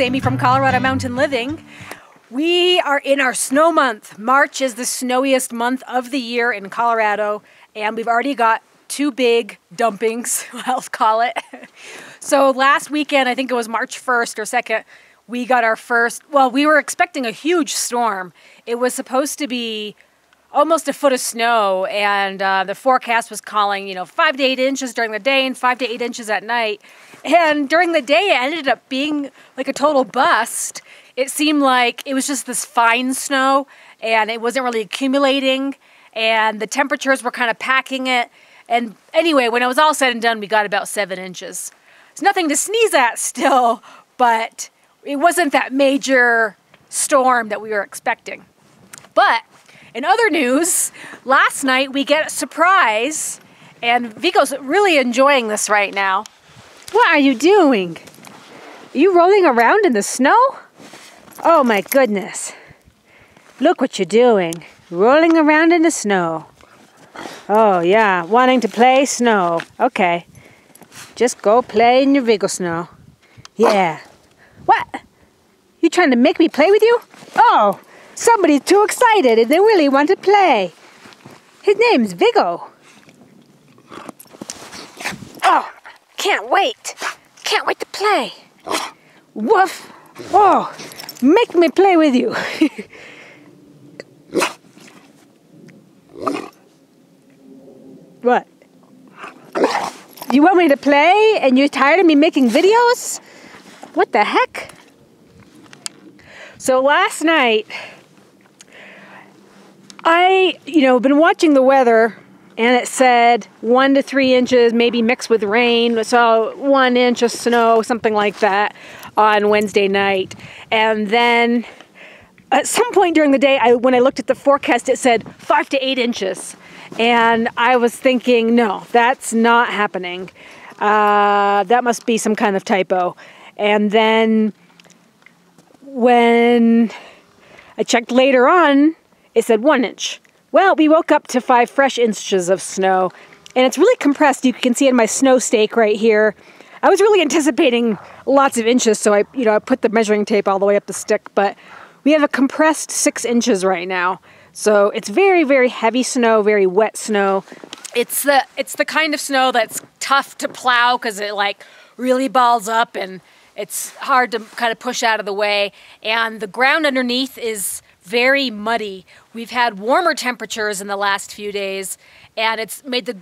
Amy from Colorado Mountain Living. We are in our snow month. March is the snowiest month of the year in Colorado, and we've already got 2 big dumpings, I'll call it. So last weekend, I think it was March 1st or 2nd, we got our first, well, we were expecting a huge storm. It was supposed to be almost a foot of snow, and the forecast was calling, 5 to 8 inches during the day and 5 to 8 inches at night. And during the day, it ended up being like a total bust. It seemed like it was just this fine snow, and it wasn't really accumulating, and the temperatures were kind of packing it. And anyway, when it was all said and done, we got about 7 inches. It's nothing to sneeze at still, but it wasn't that major storm that we were expecting. But in other news, last night we get a surprise, and Viggo's really enjoying this right now. What are you doing? Are you rolling around in the snow? Oh my goodness. Look what you're doing. Rolling around in the snow. Oh yeah, wanting to play snow. Okay. Just go play in your Viggo snow. Yeah. What? You trying to make me play with you? Oh! Somebody's too excited and they really want to play. His name's Viggo. Oh, can't wait. Can't wait to play. Woof. Oh, make me play with you. What? You want me to play and you're tired of me making videos? What the heck? So last night, been watching the weather, and it said 1 to 3 inches, maybe mixed with rain. So 1 inch of snow, something like that, on Wednesday night. And then at some point during the day, when I looked at the forecast, it said 5 to 8 inches. And I was thinking, no, that's not happening. That must be some kind of typo. And then when I checked later on, it said 1 inch. Well, we woke up to 5 fresh inches of snow, and it's really compressed. You can see it in my snow stake right here. I was really anticipating lots of inches, so I put the measuring tape all the way up the stick, but we have a compressed 6 inches right now. So it's very, very heavy snow, very wet snow. It's the kind of snow that's tough to plow because it really balls up and it's hard to kind of push out of the way. And the ground underneath is very muddy. We've had warmer temperatures in the last few days, and it's made the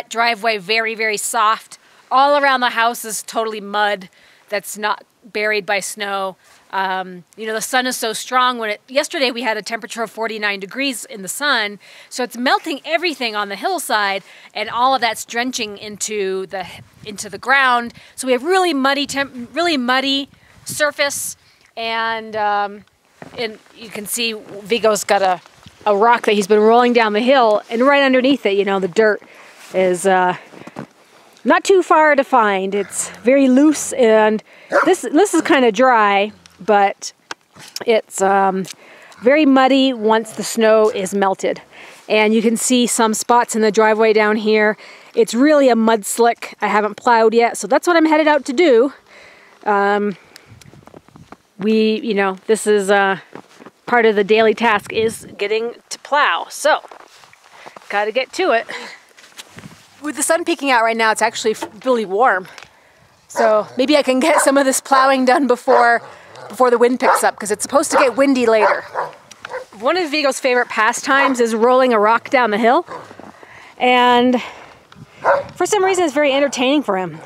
driveway very, very soft. All around the house is totally mud that's not buried by snow. The sun is so strong. Yesterday we had a temperature of 49 degrees in the sun, so it's melting everything on the hillside, and all of that's drenching into the ground. So we have really muddy surface, and you can see Viggo's got a rock that he's been rolling down the hill, and right underneath it, the dirt is not too far to find. It's very loose, and this is kind of dry, but it's very muddy once the snow is melted. And you can see some spots in the driveway down here. It's really a mud slick. I haven't plowed yet, so that's what I'm headed out to do. This is part of the daily task is getting to plow. So, gotta get to it. With the sun peeking out right now, it's actually really warm. So maybe I can get some of this plowing done before the wind picks up, because it's supposed to get windy later. One of Viggo's favorite pastimes is rolling a rock down the hill. And for some reason, it's very entertaining for him.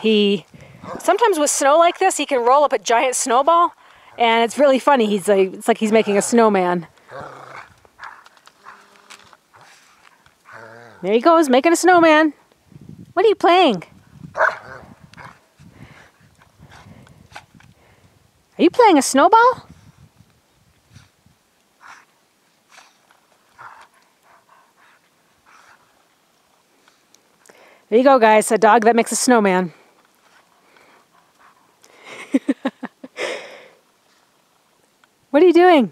Sometimes with snow like this, he can roll up a giant snowball, and it's really funny. It's like he's making a snowman. There he goes, making a snowman. What are you playing? Are you playing a snowball? There you go, guys. A dog that makes a snowman. What are you doing?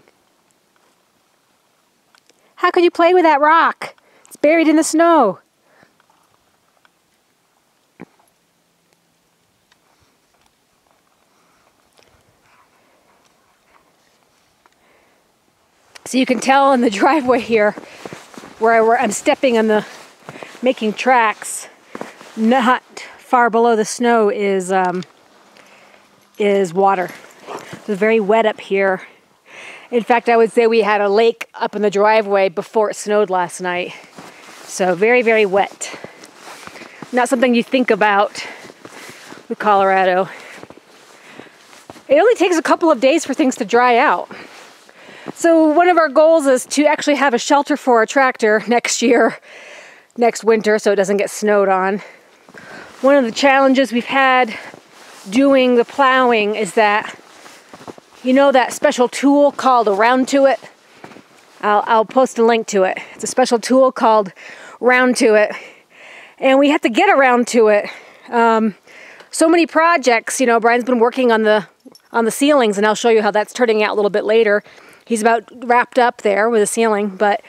How could you play with that rock? It's buried in the snow. So you can tell in the driveway here where I'm stepping on the making tracks, not far below the snow is water. It's very wet up here. In fact, I would say we had a lake up in the driveway before it snowed last night. So very, very wet. Not something you think about with Colorado. It only takes a couple of days for things to dry out. So one of our goals is to actually have a shelter for our tractor next winter, so it doesn't get snowed on. One of the challenges we've had doing the plowing is that, you know, that special tool called a round Tuit? I'll post a link to it. It's a special tool called round Tuit. And we have to get around to it. So many projects, you know, Brian's been working on the ceilings, and I'll show you how that's turning out a little bit later. He's about wrapped up there with the ceiling, but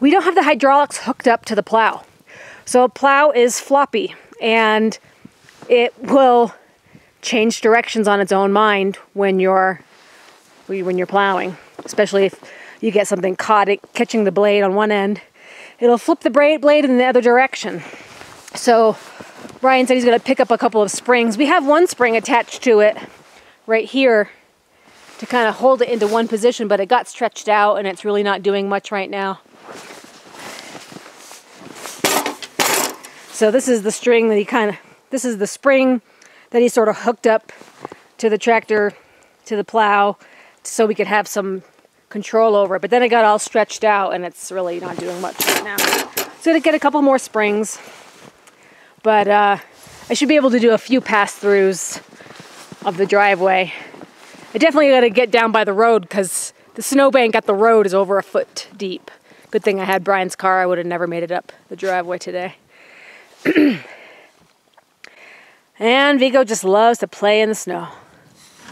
we don't have the hydraulics hooked up to the plow. So a plow is floppy, and it will change directions on its own mind when you're plowing, especially if you get something caught catching the blade on one end. It'll flip the blade in the other direction. So Bryan said he's going to pick up a couple of springs. We have one spring attached to it right here to kind of hold it into one position, but it got stretched out and it's really not doing much right now. So this is the string that this is the spring that he sort of hooked up to the tractor, to the plow, so we could have some control over it. But then it got all stretched out and it's really not doing much right now. So to get a couple more springs. But I should be able to do a few pass-throughs of the driveway. I definitely got to get down by the road because the snowbank at the road is over a foot deep. Good thing I had Brian's car. I would have never made it up the driveway today. And Viggo just loves to play in the snow.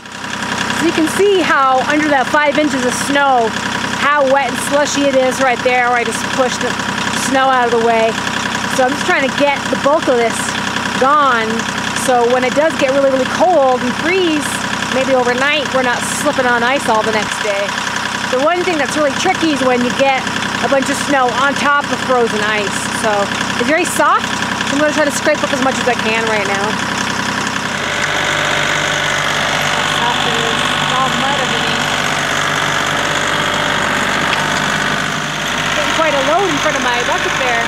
So you can see how under that 5 inches of snow, how wet and slushy it is right there where I just pushed the snow out of the way. So I'm just trying to get the bulk of this gone, so when it does get really, really cold and freeze, maybe overnight, we're not slipping on ice all the next day. The one thing that's really tricky is when you get a bunch of snow on top of frozen ice. So it's very soft. I'm going to try to scrape up as much as I can right now. It's all mud underneath. Getting quite a load in front of my bucket there.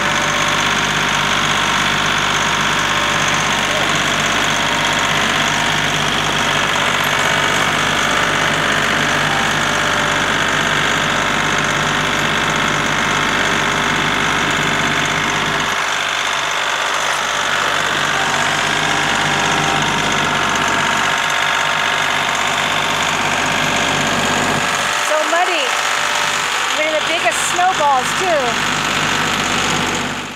Snowballs too.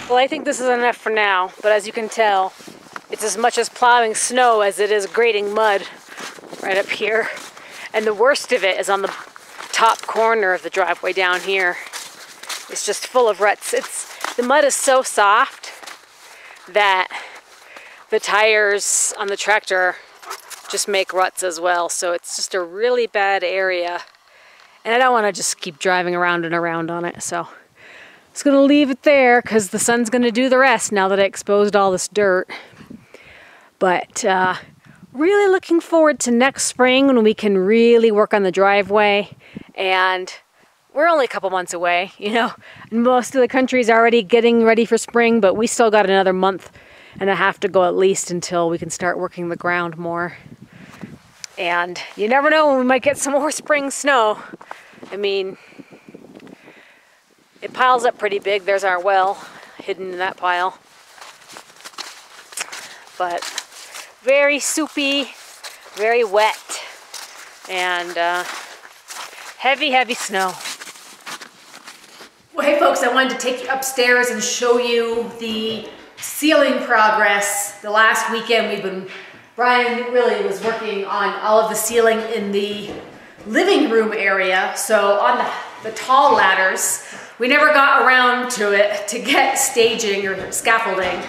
Well, I think this is enough for now, but as you can tell, it's as much as plowing snow as it is grading mud right up here. And the worst of it is on the top corner of the driveway down here. It's just full of ruts. The mud is so soft that the tires on the tractor just make ruts as well. So it's just a really bad area. And I don't want to just keep driving around and around on it, so I'm just going to leave it there because the sun's going to do the rest now that I exposed all this dirt. But really looking forward to next spring when we can really work on the driveway. And we're only a couple months away, you know. Most of the country's already getting ready for spring, but we still got another month and a half to go at least until we can start working the ground more. And you never know when we might get some more spring snow. I mean, it piles up pretty big. There's our well hidden in that pile. But very soupy, very wet, and heavy, heavy snow. Well, hey folks, I wanted to take you upstairs and show you the ceiling progress. The last weekend Bryan really was working on all of the ceiling in the living room area. So on the tall ladders, we never got around to it to get staging or scaffolding.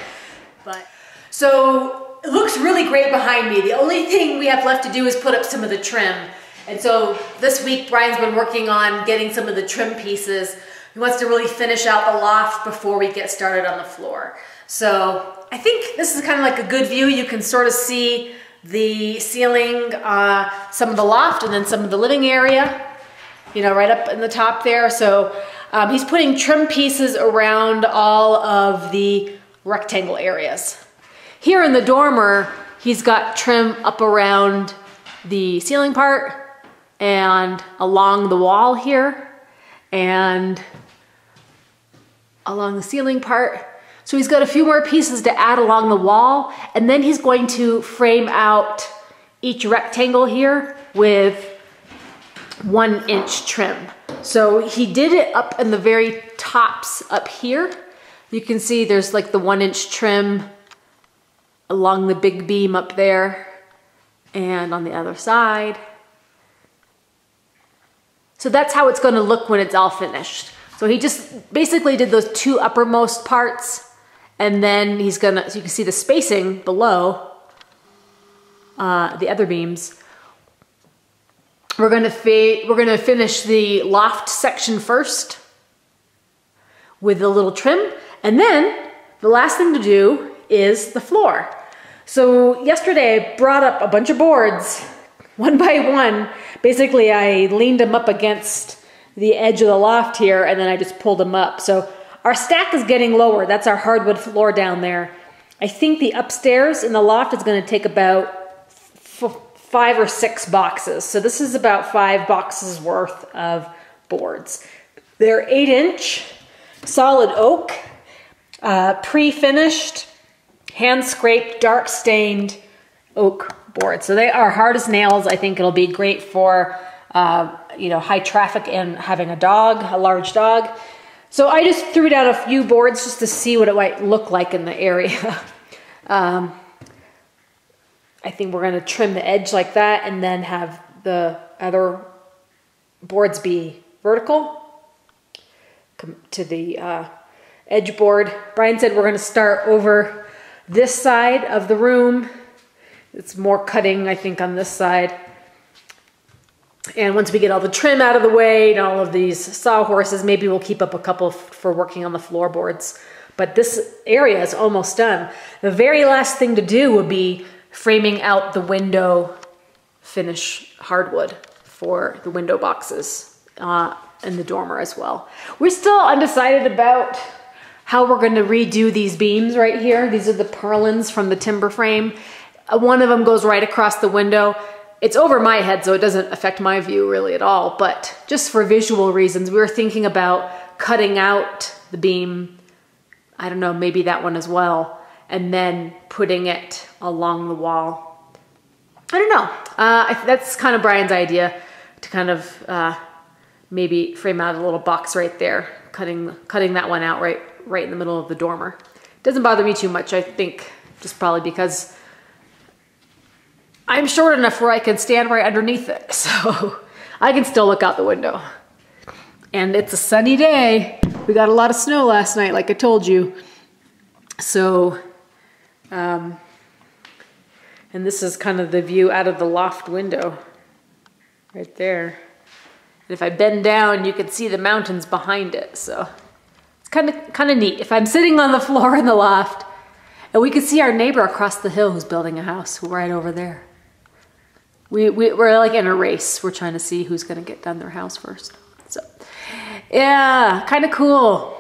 So it looks really great behind me. The only thing we have left to do is put up some of the trim. And so this week, Bryan's been working on getting some of the trim pieces. He wants to really finish out the loft before we get started on the floor. So I think this is kind of like a good view. You can sort of see the ceiling, some of the loft, and then some of the living area, you know, right up in the top there. So he's putting trim pieces around all of the rectangle areas. Here in the dormer, he's got trim up around the ceiling part and along the wall here and along the ceiling part. So he's got a few more pieces to add along the wall, and then he's going to frame out each rectangle here with 1 inch trim. So he did it up in the very tops up here. You can see there's like the 1 inch trim along the big beam up there and on the other side. So that's how it's going to look when it's all finished. So he just basically did those 2 uppermost parts, and then he's gonna, so you can see the spacing below the other beams. We're gonna finish the loft section first with a little trim, and then the last thing to do is the floor. So yesterday I brought up a bunch of boards, one by one. Basically I leaned them up against the edge of the loft here, and then I just pulled them up. So our stack is getting lower. That's our hardwood floor down there. I think the upstairs in the loft is gonna take about 5 or 6 boxes. So this is about 5 boxes worth of boards. They're 8 inch solid oak, pre-finished, hand scraped, dark stained oak boards. So they are hard as nails. I think it'll be great for you know, high traffic and having a dog, a large dog. So I just threw down a few boards just to see what it might look like in the area. I think we're going to trim the edge like that and then have the other boards be vertical. Come to the edge board. Bryan said we're going to start over this side of the room. It's more cutting, I think, on this side. And once we get all the trim out of the way and all of these sawhorses, maybe we'll keep up a couple for working on the floorboards. But this area is almost done. The very last thing to do would be framing out the window finish hardwood for the window boxes and the dormer as well. We're still undecided about how we're going to redo these beams right here. These are the purlins from the timber frame. One of them goes right across the window. It's over my head, so it doesn't affect my view really at all, but just for visual reasons, we were thinking about cutting out the beam, I don't know, maybe that one as well, and then putting it along the wall. I don't know. That's kind of Bryan's idea, to kind of maybe frame out a little box right there, cutting that one out right in the middle of the dormer. It doesn't bother me too much, I think, just probably because I'm short enough where I can stand right underneath it, so I can still look out the window. And it's a sunny day. We got a lot of snow last night, like I told you. So, and this is kind of the view out of the loft window, right there. And if I bend down, you can see the mountains behind it, so it's kind of neat. If I'm sitting on the floor in the loft, and we can see our neighbor across the hill who's building a house right over there. We're like in a race. We're trying to see who's going to get done their house first. So, yeah, kind of cool.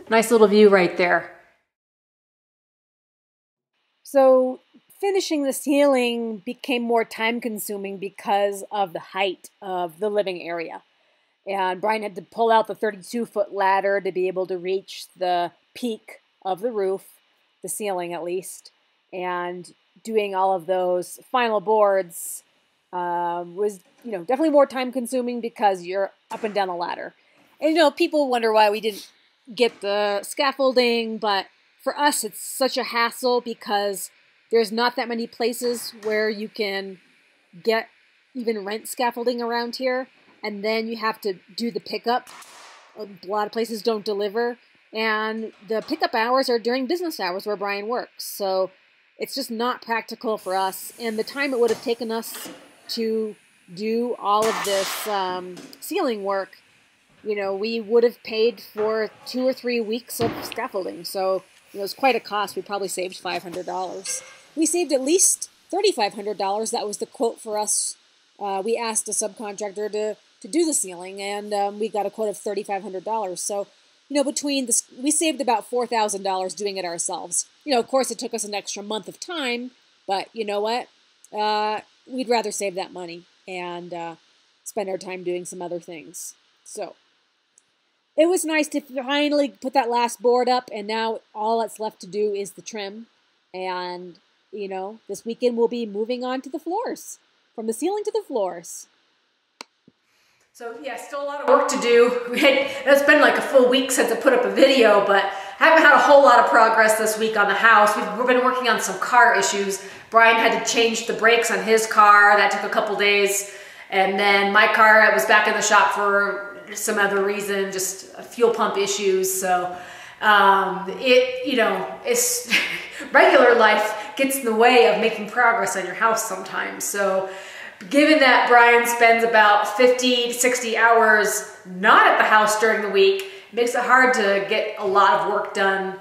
Nice little view right there. So finishing the ceiling became more time consuming because of the height of the living area. And Bryan had to pull out the 32-foot ladder to be able to reach the peak of the roof, the ceiling at least. And doing all of those final boards was, you know, definitely more time consuming because you're up and down the ladder. And, you know, people wonder why we didn't get the scaffolding, but for us it's such a hassle because there's not that many places where you can get even rent scaffolding around here. And then you have to do the pickup. A lot of places don't deliver. And the pickup hours are during business hours where Bryan works. So it's just not practical for us. And the time it would have taken us to do all of this ceiling work, you know, we would have paid for 2 or 3 weeks of scaffolding. So it was quite a cost. We probably saved $500. We saved at least $3,500. That was the quote for us. We asked a subcontractor to do the ceiling, and we got a quote of $3,500. So, you know, between this, we saved about $4,000 doing it ourselves. You know, of course, it took us an extra month of time, but you know what? We'd rather save that money and spend our time doing some other things. So it was nice to finally put that last board up, and now all that's left to do is the trim. And, you know, this weekend we'll be moving on to the floors, from the ceiling to the floors. So yeah, still a lot of work to do. It's been like a full week since I put up a video, but haven't had a whole lot of progress this week on the house. We've been working on some car issues. Bryan had to change the brakes on his car. That took a couple days. And then my car was back in the shop for some other reason, just fuel pump issues. So it's regular life gets in the way of making progress on your house sometimes. So given that Bryan spends about 50 to 60 hours not at the house during the week, it makes it hard to get a lot of work done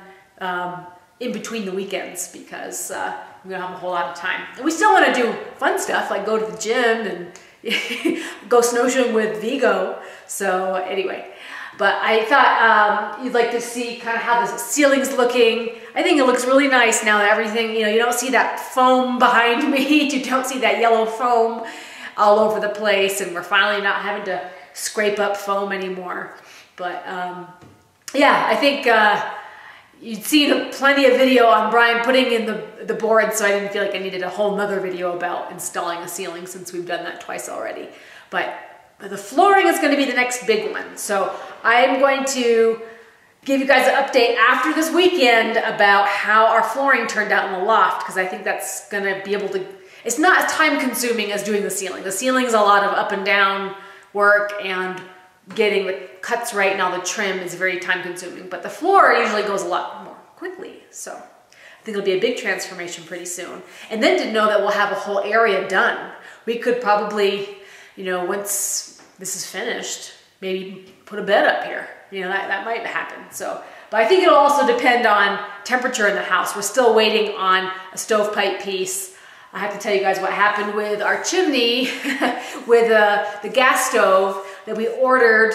in between the weekends, because we don't have a whole lot of time. And we still want to do fun stuff like go to the gym and go snowshoeing with Viggo. So anyway, but I thought you'd like to see kind of how the ceiling's looking. I think it looks really nice now that everything, you know, you don't see that foam behind me. You don't see that yellow foam all over the place, and we're finally not having to scrape up foam anymore. But yeah, I think you'd seen plenty of video on Bryan putting in the board, so I didn't feel like I needed a whole nother video about installing a ceiling since we've done that twice already. But the flooring is going to be the next big one. So I'm going to give you guys an update after this weekend about how our flooring turned out in the loft, because I think that's going to be able to, it's not as time consuming as doing the ceiling. The ceiling's a lot of up and down work, and getting the cuts right and all the trim is very time consuming, but the floor usually goes a lot more quickly. So I think it'll be a big transformation pretty soon. And then to know that we'll have a whole area done. We could probably, you know, once this is finished, maybe put a bed up here. You know, that might happen. So, but I think it'll also depend on temperature in the house. We're still waiting on a stovepipe piece. I have to tell you guys what happened with our chimney with the gas stove that we ordered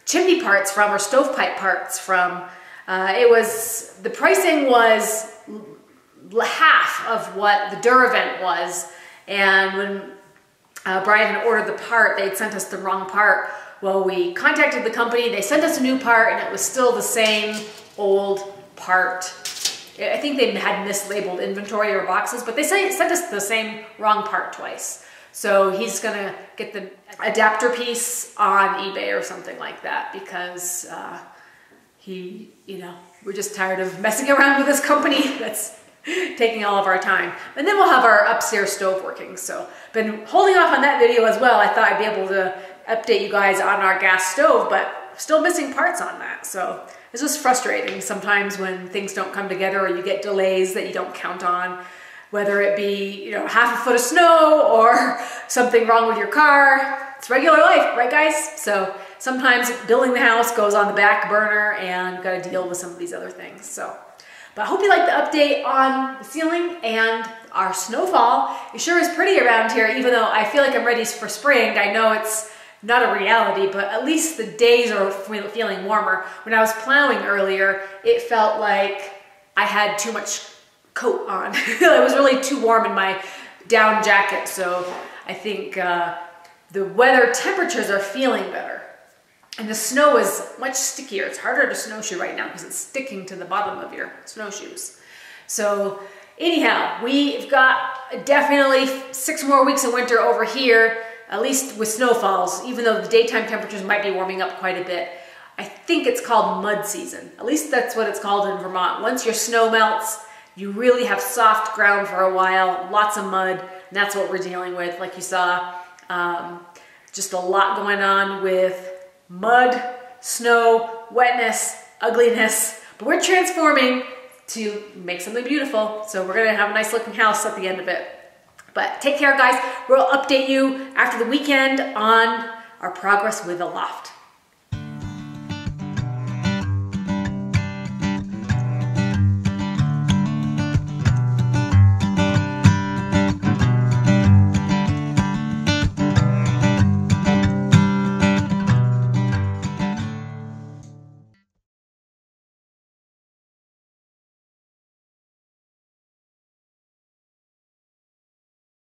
chimney parts from, or stovepipe parts from. The pricing was half of what the Duravent was. And when Bryan had ordered the part, they'd sent us the wrong part. Well, we contacted the company, they sent us a new part, and it was still the same old part. I think they had mislabeled inventory or boxes, but they sent us the same wrong part twice. So he's gonna get the adapter piece on eBay or something like that, because we're just tired of messing around with this company that's taking all of our time. And then we'll have our upstairs stove working. So been holding off on that video as well. I thought I'd be able to update you guys on our gas stove, but still missing parts on that. So it's just frustrating sometimes when things don't come together, or you get delays that you don't count on, whether it be, you know, half a foot of snow or something wrong with your car. It's regular life, right guys? So sometimes building the house goes on the back burner, and got to deal with some of these other things. So, but I hope you like the update on the ceiling and our snowfall. It sure is pretty around here, even though I feel like I'm ready for spring. I know it's not a reality, but at least the days are feeling warmer. When I was plowing earlier, it felt like I had too much coat on. It was really too warm in my down jacket. So I think the weather temperatures are feeling better. And the snow is much stickier. It's harder to snowshoe right now because it's sticking to the bottom of your snowshoes. So anyhow, we've got definitely 6 more weeks of winter over here, at least with snowfalls, even though the daytime temperatures might be warming up quite a bit. I think it's called mud season. At least that's what it's called in Vermont. Once your snow melts, you really have soft ground for a while, lots of mud, and that's what we're dealing with. Like you saw, just a lot going on with mud, snow, wetness, ugliness, but we're transforming to make something beautiful. So we're gonna have a nice looking house at the end of it. But take care, guys. We'll update you after the weekend on our progress with the loft.